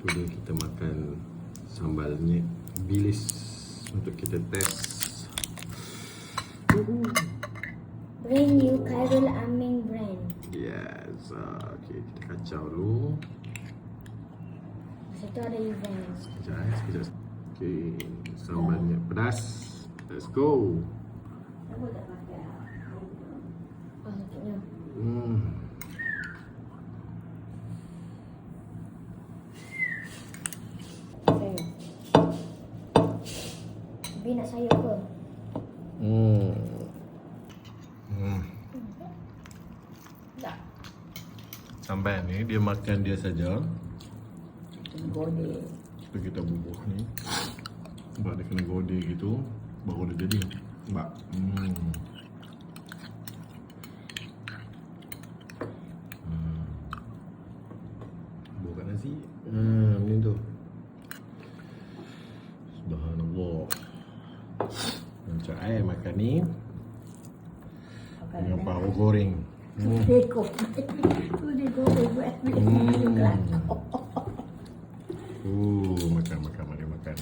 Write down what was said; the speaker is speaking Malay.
Tu dia kita makan sambalnya bilis untuk kita test. Brand new Khairul Amin brand. Yes. Okay, kita kacau dulu. Situ ada event. Sekejap. Okay, sambalnya pedas. Let's go. Oh, sakitnya. Okay. Bi nak sayur ke? Tak. Sambal ni dia makan dia saja. Godeh. Lepas kita bubuh ni. Sebab dia kena godeh gitu baru dia jadi. Nampak? Bukan nasi. Macam tu. Subhanallah. Macam makan ni dengan paru goreng. Dekor. Tu dia goreng buat. Makan. Mari makan.